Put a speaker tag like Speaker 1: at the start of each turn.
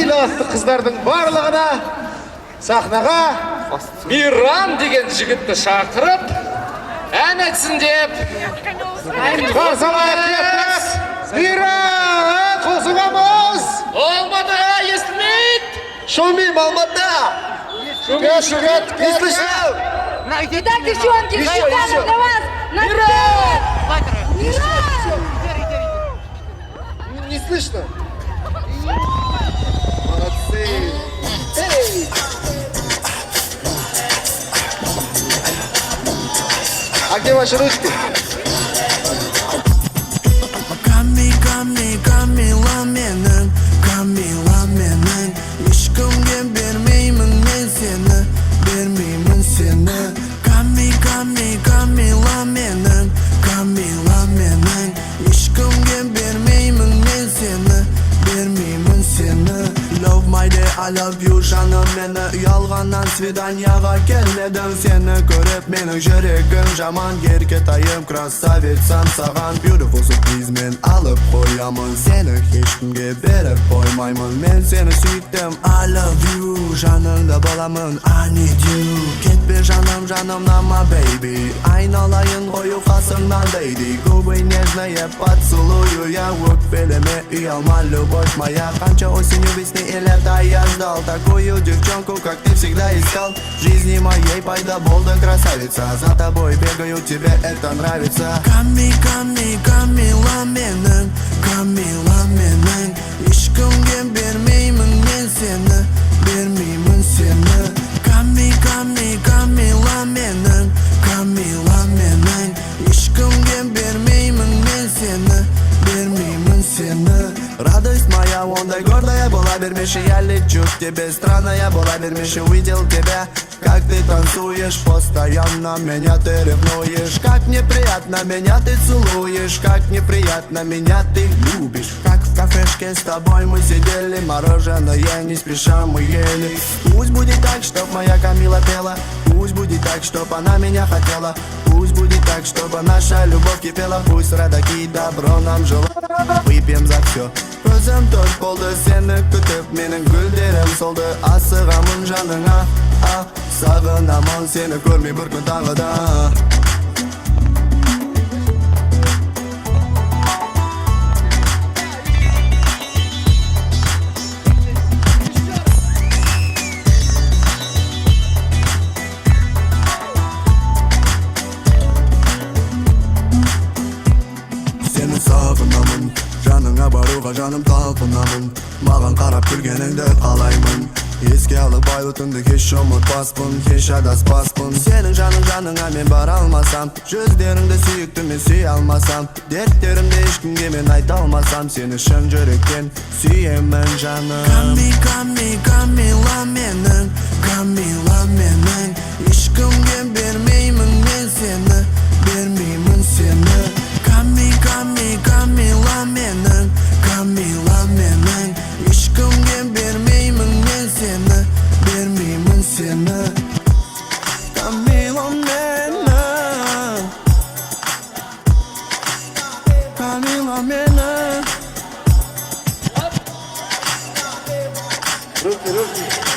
Speaker 1: іласты қыздардың барлығына сахнаға
Speaker 2: Миран деген жігітті шақырып, ән айтсын деп.
Speaker 1: қарсы алайық. Миран, қосыламыз.
Speaker 2: Olmadı, естілмейді.
Speaker 1: Шумим, Алматы. Не слышно?
Speaker 3: Итак, девчонки, специально для вас.
Speaker 1: Не слышно? Молодцы. Эй! А где ваши ручки?
Speaker 4: I love you жаным мені ұялғаннан свиданияға келмедің сені көріп менің жүрегім жаман еркетайым красавицам саған beautiful surprise мен алып қоямын сені ешкімге беріп қоймаймын мен сені сүйттім I love you жаныңда боламын I need you кетпе жаным жанымнан baby айналайын қою қасыңнан lady губы нежные поцелую я өкпелеме ұялма любовь моя қанша осенью весны и лето я ждал такую девчонку, как ты всегда искал. В жизни моей пайда болды красавица. За тобой бегаю, тебе это нравится. Камила менің, Камила менің. Ешкімге бермеймін мен сені, бермеймін сені. Камила менің, Камила менің. Ешкімге бермеймін мен сені, бермеймін сені. Радость моя, ондай гордая была, бермеши, я лечу к тебе. Странная была, бермеши, увидел тебя. Как ты танцуешь, постоянно меня ты ревнуешь. Как неприятно меня ты целуешь, как неприятно меня ты любишь. Как в кафешке с тобой мы сидели, мороженое не спеша мы ели. Пусть будет так, чтоб моя Камила пела. Пусть будет так, чтоб она меня хотела. Пусть будет так, чтобы наша любовь кипела. Пусть родаки добро нам желают. Выпьем за все. Көзім төрт болды сені күтіп менің гүлдерім солды асығамын жаныңа сағынамын сені көрмей бір күн тағы да сені сағынамын жаныңа баруға жаным талпынамын маған қарап күлгеніңді қалаймын еске алып айлы түнді кеш ұмытпаспын кеш адаспаспын сенің жаныңа мен бара алмасам жүздеріңді сүйіктіме сүй алмасам дерттерімді ешкімге мен айта алмасам сені шын жүректен сүйемін жаным Камила менің Камила менің ешкімге бермеймін мен сені бермеймін сені Камила менің Камила менің ешкімге бермеймін мен сені бермеймін сені Камила менің Камила менің
Speaker 1: Руки.